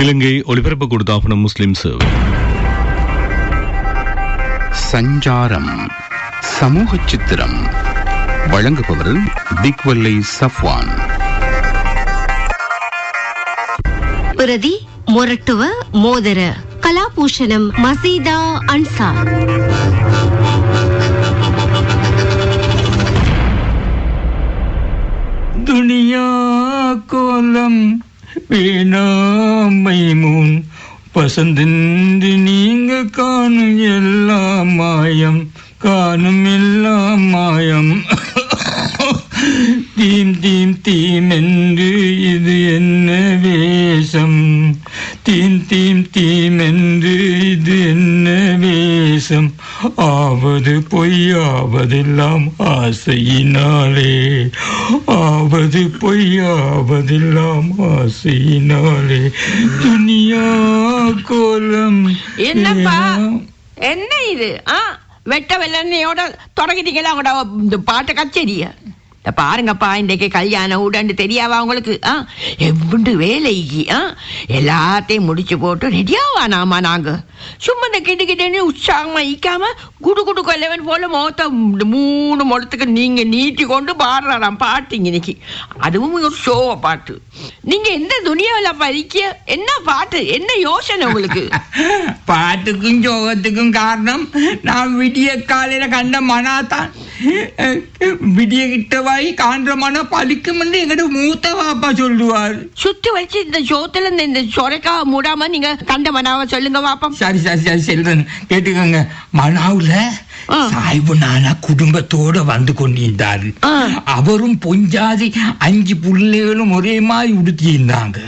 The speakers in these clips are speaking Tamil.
இலங்கை ஒலிபரப்பு கொடுத்தாபன முஸ்லிம் சேவை சஞ்சாரம் சமூக சித்திரம் வழங்குபவர் திக்வல்லை சஃப்வான். பிரதி மொரட்டுவ மோதர கலாபூஷணம் மசீதா அன்சார். துனியா கோலம் வேணாம் மைமூன் பசந்தின்றி நீங்க காணும் எல்லாம் மாயம், காணும் எல்லாம் மாயம். தீம் தீம் தீம் என்று இது என்ன வேஷம், தீம் தீம் தீம் என்று இது என்ன வேஷம். ஆவது பொய்யாவதெல்லாம் ஆசையினாலே, ஆவது பொய்யாவதெல்லாம் ஆசையினாலே. துனியா கோலம். என்னப்பா என்ன இது? வெட்ட வெள்ளனையோட தொடங்கிட்டீங்களா உங்களோட பாட்டு கச்சேரிய? பாருங்கப்பா, இன்றைக்கு கல்யாணம் உடண்டு தெரியாவா உங்களுக்கு? எவ்வளவு வேலைக்கு எல்லாத்தையும் முடிச்சு போட்டு ரெடியாவா நாமா நாங்க சும்மா இந்த கிட்டு உற்சாகமா ஈக்காம குடு குடு கொல்லவன் போல மொத்த 3 முடத்துக்கு நீங்க நீட்டி கொண்டு பாடுறாராம் பாட்டுங்க இன்னைக்கு. அதுவும் ஒரு ஷோவ பாட்டு. நீங்க எந்த துணியாவில் பறிக்க என்ன பாட்டு, என்ன யோசனை உங்களுக்கு? பாட்டுக்கும் சோகத்துக்கும் காரணம் நான் விடிய காலையில கண்ட மனாதான். விடிய கிட்டவாய் காண்ற மன பழிக்கும் என்று எங்கிட்ட மூத்த வாப்பா சொல்லுவார். சுத்தி வச்சு இந்த சோத்துல இந்த சொரைக்கா மூடாம நீங்க கண்ட மனாவை சொல்லுங்க வாப்பா. சரி சரி சரி செல்வன் கேட்டுக்கோங்க. மனாவுல சாய்பு நானா குடும்பத்தோட வந்து கொண்டிருந்தாரு. அவரும் பொஞ்சாதி 5 பிள்ளைகளும் ஒரே மாதிரி உடுத்தியிருந்தாங்க.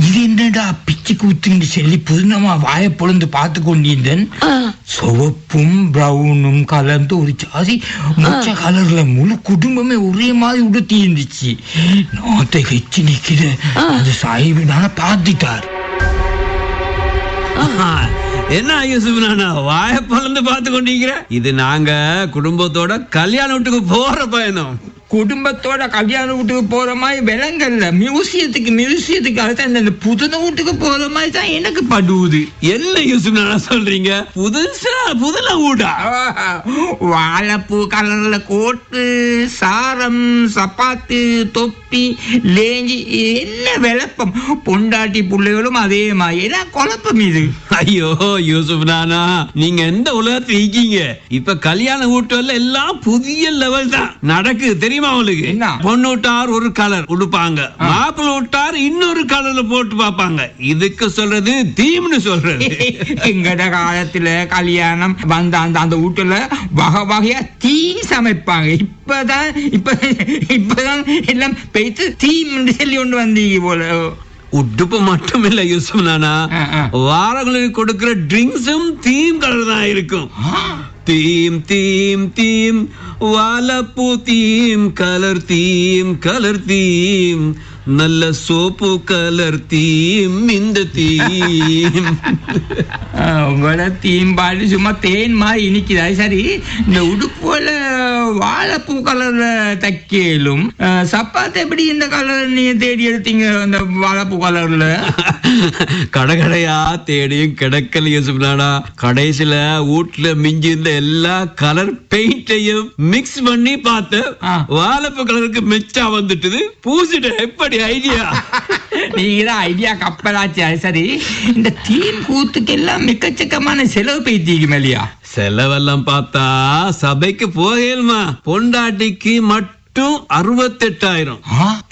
இது என்னடா பிச்சு கூத்துன்னு சொல்லி புதுனமா வாய பொழுந்து பார்த்து கொண்டிருந்தேன். சிவப்பும் பிரவுனும் கலந்து ஒரு ஜாதி மொச்ச கலர்ல முழு குடும்பமே ஒரே மாதிரி உடுத்தி இருந்துச்சு. நாத்தை கட்சி நிக்கிற அது சாய்பு நானா பார்த்துட்டாரு. என்ன யூசுப்னா வாய பழந்து பார்த்து கொண்டிருக்கிற? இது நாங்க குடும்பத்தோட கல்யாண வீட்டுக்கு போற பயணம். குடும்பத்தோட கல்யாண வீட்டுக்கு போற மாதிரி விலங்கல்ல, மியூசியத்துக்கு அடுத்த இந்த புதுன வீட்டுக்கு போற மாதிரி தான் எனக்கு படுவது. என்ன யூசுப்னா சொல்றீங்க? புதுல வீடா? வாழைப்பூ கலர்ல கோட்டு, சாரம், சப்பாத்து, தொப்பி, லேஞ்சி, என்ன விளப்பம். பொண்டாட்டி பிள்ளைகளும் அதே மாதிரி. என்ன குழப்பம் இது? ஐயோ யூசுப்னா, நீங்க எந்த உலகத்துல இருக்கீங்க? இப்ப கல்யாண வீட்டுல எல்லாம் புதிய லெவல் தான் நடக்குது தெரியுமா உங்களுக்கு? பொண்ணு விட்டார் ஒரு கலர் உடுப்பாங்க, மாப்பிள்ளை விட்டார் இன்னொரு கலர்ல போட்டு பாப்பாங்க. இதுக்கு சொல்றது தீம்னு சொல்றது. எங்கட காலத்துல கல்யாணம் வந்த அந்த வீட்டுல வகை வகையா தீம் சமைப்பாங்க. இப்பதான் எல்லாம் பேச்சு தீம் சொல்லி கொண்டு வந்தீங்க போல. உடுப்பு மட்டும் இல்ல யூசுப்னா, வாரங்களுக்கு கொடுக்கிற ட்ரிங்க்ஸும் தீம் கலர் தான் இருக்கும். தீம் தீம் தீம் வாழைப்பூ theme, colour theme, colour theme, நல்ல சோப்பு கலர் தீம், இந்த தீம். உங்களோட தீம் பாடி சும்மா தேன் மாதிரி இனிக்குதா? சரி, இந்த உடுப்புல வாழைப்பூ கலர்ல தைக்கலும் சப்பாத்து எப்படி இந்த கலர் நீங்க தேடி எடுத்தீங்க? இந்த வாழைப்பூ கலர்ல கடையா தேடியும் கிடைக்கல யூசுப்னா. கடைசியில வீட்டுல மிஞ்சி இருந்த எல்லா கலர் பெயிண்டையும் மிக்ஸ் பண்ணி பார்த்து வாழைப்பூ கலருக்கு மெச்சா வந்துட்டு பூசிட்டு. எப்படி ஐடியா? நீங்க ஐடியா கப்பலாச்சு. சரி, இந்த தீம் கூத்துக்கு எல்லாம் மிக்கச்சக்கமான செலவு பெய்தீங்க மேலியா? செலவெல்லாம் பார்த்தா சபைக்கு போகலுமா? பொண்டாட்டிக்கு மட்டும் 68,000.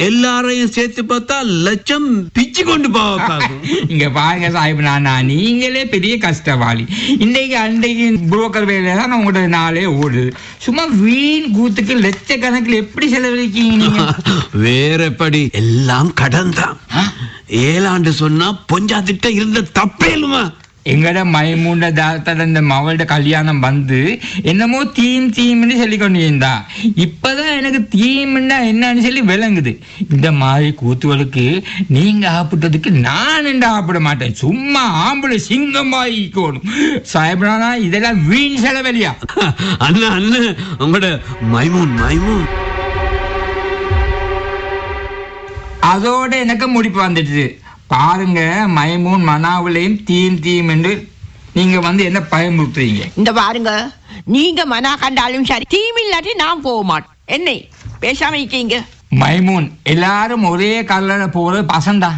எல்லாரையும் சேர்த்து பார்த்தா லட்சம் பிச்சு கொண்டு போவாங்க. இங்க பாருங்க சாஹிப், நீங்களே பெரிய கஷ்டவாளி. அன்றைக்கு புரோக்கர் வேலையில தான் உங்களோட நாளே ஓடுது. சும்மா வீண் கூத்துக்கு லட்சக்கணக்கில் எப்படி செலவழிக்கீங்க நீங்க? வேற எப்படி? எல்லாம் கடன் தான். 7 ஆண்டு சொன்னா பொஞ்சாத்திட்ட இருந்த தப்பேலுமா? எங்கட மைமூண்ட தாத்தட இந்த மவளோட கல்யாணம் வந்து என்னமோ தீம்னு சொல்லி கொண்டு இருந்தா. இப்பதான் எனக்கு தீம்னா என்னன்னு சொல்லி விளங்குது. இந்த மாதிரி கூத்துவளுக்கு நீங்க ஆப்பிட்டதுக்கு நான் என்ன ஆப்பிட மாட்டேன். சும்மா ஆம்பளை சிங்கமாயிக்கணும் சாஹிப்னா. இதெல்லாம் வீண் செலவழியா? அண்ணன் உங்களோட மைமூன் அதோட எனக்கு முடிப்பு வந்துடுது. பாருங்க மைமூன் மனாவிலையும் தீம் என்று நீங்க என்ன பயமுறுத்துறீங்க? இந்த பாருங்க, நீங்க மனா கண்டாலும் சரி, தீம் இல்லாட்டி நான் போக மாட்டேன். என்னை பேசாம இருக்கீங்க? மைமூன், எல்லாரும் ஒரே கலர்ல போறது பசந்தா.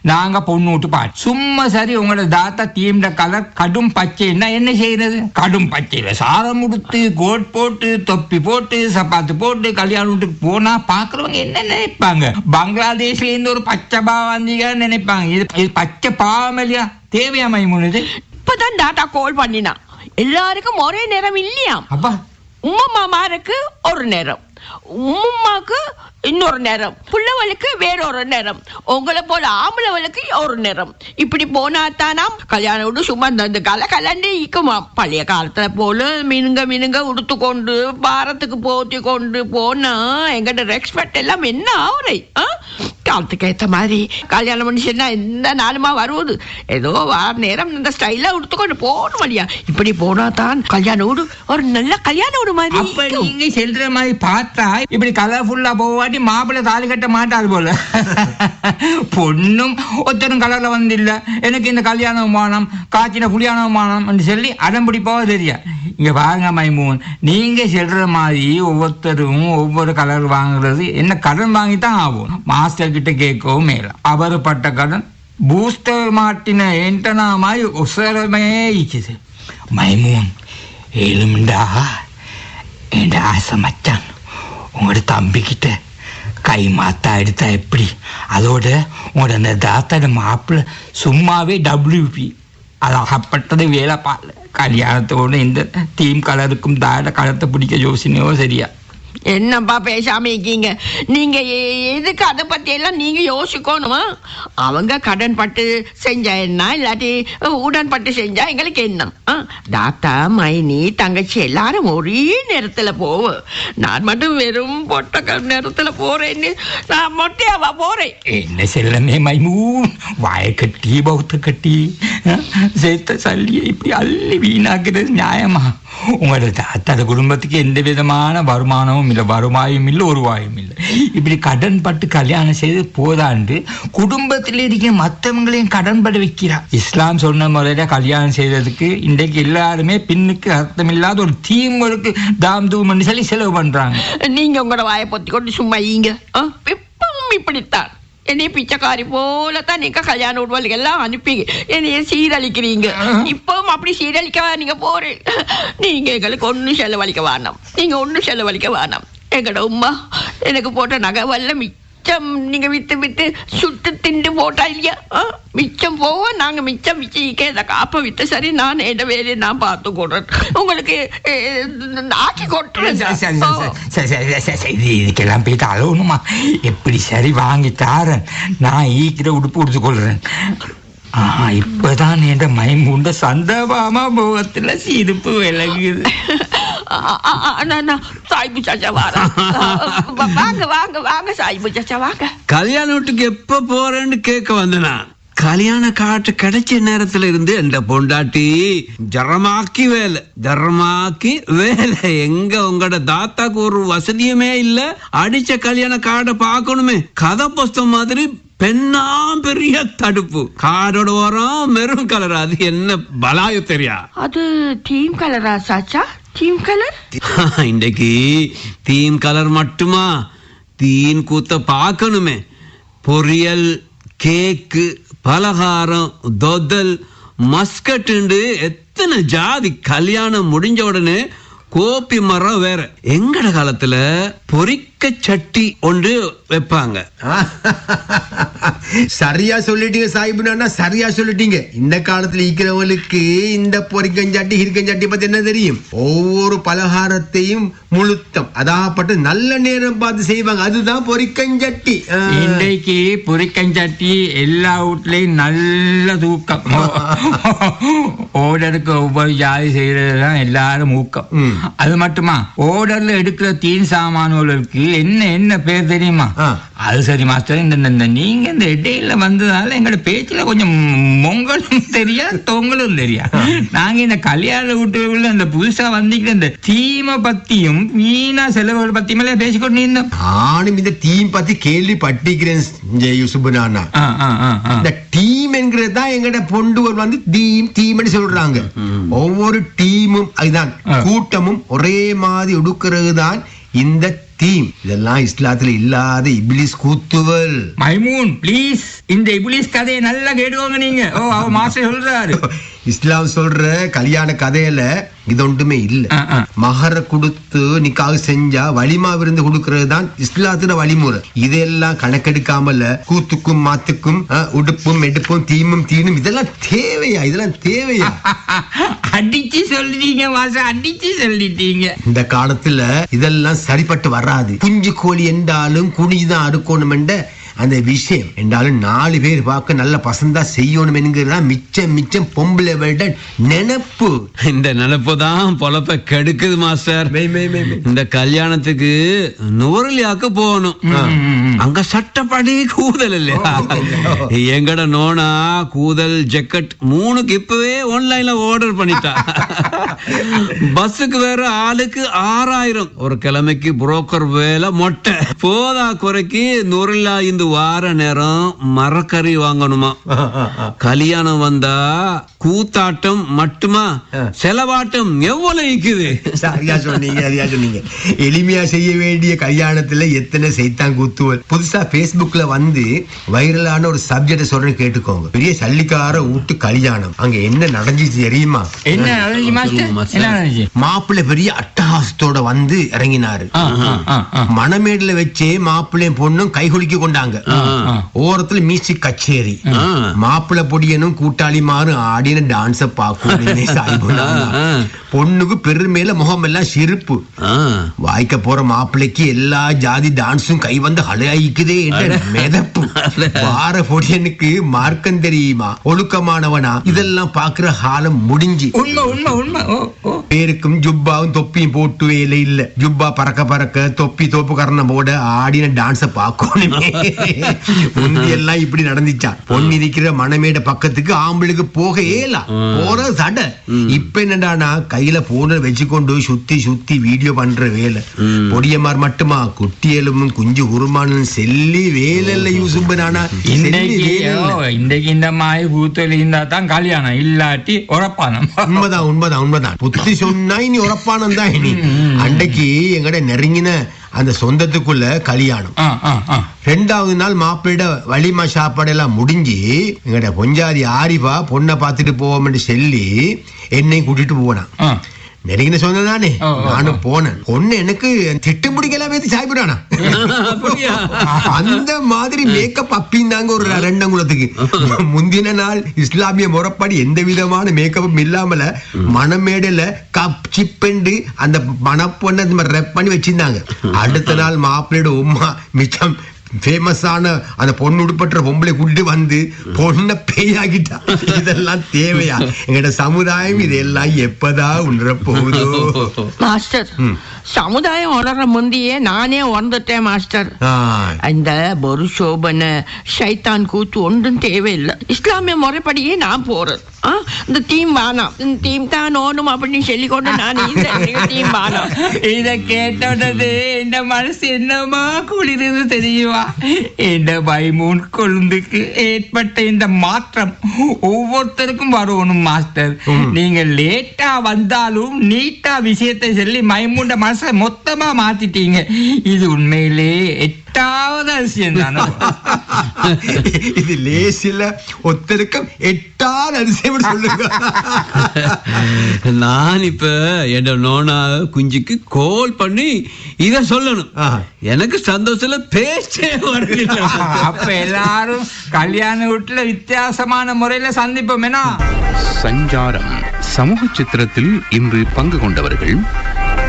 நாங்க பொண்ணு விட்டு பாட்டு சும்மா சரி. உங்களோட தாத்தா தீம்ட கலர் கடும் பச்சைன்னா என்ன செய்யறது? கடும் பச்சையில சாரம் உடுத்து, கோட் போட்டு, தொப்பி போட்டு, சப்பாத்து போட்டு கல்யாணம் வீட்டுக்கு போனா பாக்குறவங்க என்ன நினைப்பாங்க? பங்களாதேஷ்ல இருந்து ஒரு பச்சை பாவம் வந்தீங்கன்னு நினைப்பாங்க. இது பச்சை பாவம் இல்லையா? தேவையா மைமூன்? இது இப்பதான் டாட்டா கால் பண்ணினா, எல்லாருக்கும் ஒரே நேரம் இல்லையா? அப்பா, உம்மா மாமாருக்கு ஒரு நேரம், உம்மாக்கு இன்னொரு நேரம், புள்ளவளுக்கு வேறொரு நேரம், உங்களை போல ஆம்பளவளுக்கு ஒரு நேரம். இப்படி போனா தானாம் கல்யாணம் சும்மா இந்த கலண்டு இக்குமா. பழைய காலத்துல போல மினுங்க உடுத்து கொண்டு பாரத்துக்கு போத்தி கொண்டு போனா எங்கிட்ட ரெஸ்பெக்ட் எல்லாம் என்ன ஆகுறை? காலத்துக்கு ஏத்த மாதிரி கல்யாணம் பண்ணிச்சுன்னா எந்த நாளுமா வருவது? ஏதோ வார நேரம் இந்த ஸ்டைலா உடுத்துக்கொண்டு போகணும் இல்லையா? இப்படி போனா தான் கல்யாணம் வீடு ஒரு நல்ல கல்யாண வீடு மாதிரி. அப்ப நீங்க செல்ற மாதிரி பார்த்தா இப்படி கலர்ஃபுல்லா போவாட்டி மாப்பிள்ளை தாலி கட்ட மாட்டாது போல. பொண்ணும் ஒருத்தரும் கலர்ல வந்து இல்ல, எனக்கு இந்த கல்யாணம் வேணும், காய்ச்சின புளியானம் வேணும் சொல்லி அடம்பிடிப்பாவோ தெரியா? இங்க பாருங்க மைமூன், நீங்க செல்ற மாதிரி ஒவ்வொருத்தரும் ஒவ்வொரு கலர் வாங்குறது என்ன கடன் வாங்கித்தான் ஆகும். மாஸ்டர் கிட்ட கேட்கவும் மேல அவர் பட்ட கடன் பூஸ்டர் மாட்டின ஏண்டனா மாதிரி உசரமே இச்சுது. மைமூன், ஏழுமிண்டா என் ஆசை மச்சான் உங்களோட தம்பிக்கிட்ட கை மாத்தா எடுத்தா எப்படி? அதோட உங்களோட அந்த தாத்தாட மாப்பிள்ள சும்மாவே WP அழகப்பட்டது வேலை பால். கல்யாணத்தோட இந்த தீம் கலருக்கும் தாட கலத்தை பிடிக்க யோசனையோ சரியா? என்னப்பா பேசாம இருக்கீங்க? நீங்க எதுக்கு அதை பத்தி எல்லாம் நீங்க யோசிக்கணுமா? அவங்க கடன் பட்டு செஞ்சா என்ன, இல்லாட்டி உடன்பட்டு செஞ்சா எங்களுக்கு என்ன? தாத்தா மைனி தங்கச்சி எல்லாரும் ஒரே நேரத்துல போவோம். நான் மட்டும் வெறும் பொட்ட நேரத்துல போறேன்னு நான் மொட்டையாவா போறேன்? என்ன செல்லமே மைமூன், வாய கட்டி பௌத்த கட்டி சேர்த்த சல்லியை இப்படி அள்ளி வீணாக்குறது நியாயமா? உங்களோட தாத்தாட குடும்பத்துக்கு எந்த விதமான வருமானமும் இல்லை, வருவாயும் இல்லை, ஒரு வாயும் இல்லை. இப்படி கடன் பட்டு கல்யாணம் செய்து போதாண்டு குடும்பத்தில் இருக்க மற்றவங்களையும் கடன் பட வைக்கிறா. இஸ்லாம் சொன்ன முறையில கல்யாணம் செய்யறதுக்கு இன்றைக்கு எல்லாருமே பின்னுக்கு அர்த்தமில்லாத ஒரு தீம் ஒர்க்கு தாம் தூம் சொல்லி செலவு பண்றாங்க. நீங்க உங்களோட வாயை பொத்தி கொண்டு சும்மா ஈங்க. இப்பவும் இப்படித்தான் என்னைய பிச்சைக்காரி போலத்தான் நீங்க கல்யாண உடவலுக்கு எல்லாம் அனுப்பி என்னைய சீரழிக்கிறீங்க. இப்பவும் அப்படி சீரழிக்க நீங்க போறேன். நீங்க எங்களுக்கு ஒன்னும் செலவழிக்க வேணாம், நீங்க ஒன்னும் செலவழிக்க வேணாம். எங்கட உம்மா எனக்கு போட்ட நகை வல்ல மிச்சம் நீங்க வித்து சுட்டு திண்டு போட்டா இல்லையா? மிச்சம் போக நாங்க மிச்சம் இதை காப்ப வித்து சரி நான் எந்த வேலையை நான் பார்த்து கொடுறேன், உங்களுக்கு ஆக்கி கொடுறேன். இதுக்கெல்லாம் போயிட்டு அழகணுமா? எப்படி சரி வாங்கி தாரன், நான் ஈக்கிற உடுப்பு உடுத்து கொள்றேன். இப்பதான் என்ற மைமூண்ட சந்தபாமா போகத்துல சிரிப்பு விலகுது. சாய்பு சாச்சா வாங்க வாங்க வாங்க சாய்பு சாச்சா வாங்க. கல்யாண வீட்டுக்கு எப்ப போறேன்னு கேட்க வந்தனா, கல்யாண காட்டு கிடைச்ச நேரத்துல இருந்து என்ற பொண்டாட்டி ஜரமாக்கி வேலை எங்க உங்களோட தாத்தாக்கு ஒரு வசதியுமே இல்ல. அடிச்ச கல்யாண கார்டை பாக்கணுமே, கதை புஸ்தகம் மாதிரி பெண்ணா பெரிய தடுப்பு கார்டோட வரும் மெரூன் கலர். அது என்ன பலாயோ தெரியா? அது டீம் கலரா சாச்சா? டீம் கலர் இன்னைக்கு தீம் கலர் மட்டுமா, தீன் கூத்த பாக்கணுமே. பொரியல், கேக்கு, பலகாரம், தொதல், மஸ்கட் எத்தனை ஜாதி. கல்யாணம் முடிஞ்ச உடனே கோப்பி மரம் வேற. எங்கட காலத்துல பொரிக்க சட்டி ஒன்று வைப்பாங்க. சரியா சொல்லிட்டீங்க சாஹிபுனா, சரியா சொல்லிட்டீங்க. இந்த காலத்துல இருக்கிறவங்களுக்கு இந்த பொரிக்கஞ்சாட்டி இருக்கஞ்சாட்டி பத்தி என்ன தெரியும்? ஒவ்வொரு பலகாரத்தையும் முழுத்தம் அதாகப்பட்டு நல்ல நேரம் பார்த்து செய்வாங்க, அதுதான் பொரிக்கஞ்சாட்டி. இன்றைக்கு பொரிக்கஞ்சாட்டி எல்லா வீட்லயும் நல்ல தூக்கம். ஓர்டருக்கு ஒவ்வொரு ஜாதி செய்யறதுதான் எல்லாரும் ஊக்கம். அது மட்டுமா, ஓர்டர்ல எடுக்கிற தீன் சாமான்களுக்கு என்ன பேர் தெரியுமா? ஆ. அது சரி மாஸ்டர், இந்த நீங்க இந்த இடையில வந்ததால எங்களோட பேச்சுல கொஞ்சம் மொங்களும் தெரியா தொங்கலும் தெரியா. நாங்க இந்த கல்யாண வீட்டுக்குள்ள இந்த புதுசா வந்திக்கிற இந்த தீமை பத்தியும் வீணா செலவுகள் பத்தியும் எல்லாம் பேசிக்கொண்டு இருந்தோம். நானும் இந்த டீம் பத்தி கேள்விப்பட்டிருக்கிறேன் யூசுப்னானா. இந்த டீம் என்கிறது தான் எங்கட பொண்டுவர் வந்து டீம்னு சொல்றாங்க. ஒவ்வொரு டீமும் அதுதான், கூட்டமும் ஒரே மாதிரி உடுக்கிறது தான் இந்த டீம். இதெல்லாம் இஸ்லாத்துல இல்லாத இப்லீஸ் கூத்துவல். மைமூன் ப்ளீஸ், இந்த இப்லீஸ் கதையை நல்லா கேட்டுக்கோங்க நீங்க. அவர் மாஸ்டர் சொல்றாரு. இஸ்லாம் சொல்ற கல்யாண கதையில இது ஒன்றுமே இல்ல. மகர கொடுத்து நிக்காக செஞ்சா வலிமா விருந்து கொடுக்கறது தான் இஸ்லாத்துல வழிமுறை. இதெல்லாம் கணக்கெடுக்காமல கூத்துக்கும் மாத்துக்கும் உடுப்பும் எடுப்பும் தீமும் தீனும் இதெல்லாம் தேவையா? இதெல்லாம் தேவையா? அடிச்சு சொல்லிட்டீங்க மாஸ்டர், அடிச்சு சொல்லிட்டீங்க. இந்த காலத்துல இதெல்லாம் சரிப்பட்டு வராது. குஞ்சு கோழி என்றாலும் குனிதான் அடுக்கணும் என்ற அந்த விஷயம் என்றாலும் 4 பேர் பார்க்க நல்ல பசந்தா செய்யணும் என்கிறதா மிச்சம் பொம்பளை விட நினைப்பு. இந்த நினைப்பு தான் பொழப்ப கெடுக்குது மாஸ்டர். இந்த கல்யாணத்துக்கு நுவரலியாக்க போகணும். அங்க சட்டப்படி கூதல் இல்லையா? எங்கட நோனா கூதல் ஜக்கெட் 3க்கு இப்பவே ஆன்லைன்ல ஆர்டர் பண்ணிட்டா. பஸ்ஸுக்கு வேற ஆளுக்கு 6000. ஒரு கிழமைக்கு புரோக்கர் வேலை மொட்டை. போதா குறைக்கு நுவரலியா இந்த வார நேரம் மரக்கறி வாங்கணுமா? கல்யாணம் வந்தா கூத்தாட்டம் மட்டுமா, செலவாட்டம் எவ்வளவு இருக்குது? சரியா சொன்னீங்க. எளிமையா செய்ய வேண்டிய கல்யாணத்துல எத்தனை சைத்தான் கூத்துவல். புதுசா Facebookல வந்து வைரலான ஒரு சப்ஜெக்ட் சொல்றேன் கேட்டுக்கோங்க. பெரிய சல்லிக்கார வீட்டு கல்யாணம். அங்க என்ன நடந்துச்சு தெரியுமா? மாப்பிள்ளை பெரிய அட்டகாசத்தோட வந்து இறங்கினாரு. மணமேடுல வச்சே மாப்பிள்ளையும் பொண்ணும் கைகுலுக்கி கொண்டாங்க. ஓரத்துல மியூசிக் கச்சேரி. மாப்பிள்ளை பொடியனும் கூட்டாளி மாறு ஆடின டான்ஸ பாக்கும். பொண்ணுக்கு பெருமையில முகம் எல்லாம் சிரிப்பு. வாய்க்க போற மாப்பிள்ளைக்கு எல்லா ஜாதி டான்ஸும் கை வந்து அலையாயிக்குதே என்ற மிதப்பு. வார பொடியனுக்கு மார்க்கம் தெரியுமா, ஒழுக்கமானவனா, இதெல்லாம் பாக்குற காலம் முடிஞ்சு. பேருக்கும் ஜுப்பாவும் தொப்பியும் போட்டு வேலை இல்ல. ஜுப்பா பறக்க தொப்பி தோப்பு கரணம் போட ஆடின டான்ஸ பாக்கணும். முந்தி எல்லாம் இப்படி நடந்துச்சா? பொண்ணு இருக்கிற மணமேட பக்கத்துக்கு ஆம்பளுக்கு போக ஏலாம், போற தட. இப்ப என்னடானா கையில போன வச்சுக்கொண்டு சுத்தி வீடியோ பண்ற வேலை. பொடியமார் மட்டுமா, குட்டியலும் குஞ்சு குருமானும் செல்லி வேலை இல்ல யூசுப்னானா. இன்றைக்கு இந்த மாதிரி கூத்தல் இருந்தா தான் கல்யாணம், இல்லாட்டி உறப்பானம். உண்மைதான். புத்தி சொன்னா இனி உறப்பானம் தான். இனி அன்றைக்கு எங்கட நெருங்கின அந்த சொந்தத்துக்குள்ள கல்யாணம். 2வது நாள் மாப்பிள்ளை வலிமா சாப்பாடு எல்லாம் முடிஞ்சு எங்கட பொஞ்சாதி ஆரிபா பொண்ணை பார்த்துட்டு போவோம்னு சொல்லி என்னையும் கூட்டிட்டு போனான். நெருங்கின சொந்தம் தானே, நானும் போனேன். பொண்ணு எனக்கு திட்டு முடிக்கலாம் பேசி சாய்பிடானா. அந்த மாதிரி மேக்கப் அப்பிந்தாங்க ஒரு 2 அங்குலத்துக்கு. முந்தின நாள் இஸ்லாமிய முறைப்படி எந்த விதமான மேக்கப்பும் இல்லாமல மணமேடையில கப் சிப்பெண்டு அந்த மணப்பொண்ணை ரெப் பண்ணி வச்சிருந்தாங்க. அடுத்த நாள் மாப்பிள்ளையோட உமா மிச்சம் ஃபேமஸான அந்த பொண்ணு உடுப்பற்ற பொம்பளை கூட்டிட்டு வந்து பொண்ண பேயாகிட்டா. இதெல்லாம் தேவையா? எங்கட சமுதாயம் இதெல்லாம் எப்பதான் உணர போகுதோ? மாஸ்டர், சமுதாயம் உணர்ற முந்தையே நானே உணர்ந்துட்டேன் மாஸ்டர். இந்த ஒரு சோபன ஷைத்தான் கூத்து ஒன்றும் தேவையில்லை. இஸ்லாமிய முறைப்படியே நான் போறேன். இந்த டீம் வானம், இந்த டீம் தான் ஓணும் அப்படின்னு சொல்லிக்கொண்டு நான் டீம் வானம். இத கேட்டது இந்த மனசு என்னமா குளிர்ந்து தெரியுமா? இந்த மைமூன் கொழுந்துக்கு ஏற்பட்ட இந்த மாற்றம் ஒவ்வொருத்தருக்கும் வரணும் மாஸ்டர். நீங்க லேட்டா வந்தாலும் நீட்டா விஷயத்தை சொல்லி மைமூண்ட மனசை மொத்தமா மாத்திட்டீங்க. இது உண்மையிலே 8வது அதிசயம் தானே. இது லேசில ஒத்தருக்கும் 8வது அதிசயம் சொல்லுங்க. நான் இப்ப என் நோனா குஞ்சுக்கு கோல் பண்ணி இத சொல்லணும். எனக்கு சந்தோஷத்துல பேச்சே வரல. அப்ப எல்லாரும் கல்யாண வீட்டுல வித்தியாசமான முறையில சந்திப்போம். என்ன சஞ்சாரம் சமூக சித்திரத்தில் இன்று பங்கு கொண்டவர்கள்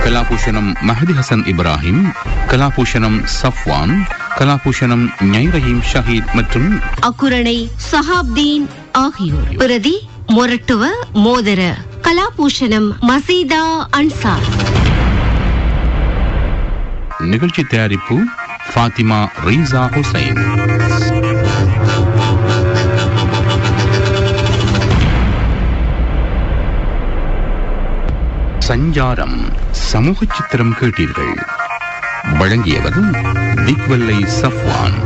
கலாபூஷணம் மஹதி ஹசன் இப்ராஹிம், கலாபூஷணம் சஃப்வான், கலாபூஷணம் ஞைரஹீம் ஷஹீத் மற்றும் அக்குரணை சஹாப்தீன் ஆகியோர். பிரதி மொரட்டுவ மோதர கலாபூஷணம் மசீதா அன்சார். நிகழ்ச்சி தயாரிப்பு ஃபாத்திமா ரீசா ஹுசைன். சஞ்சாரம் சமூக சித்திரம் கேட்டீர்கள். வழங்கியவர் திக்வல்லை சஃப்வான்.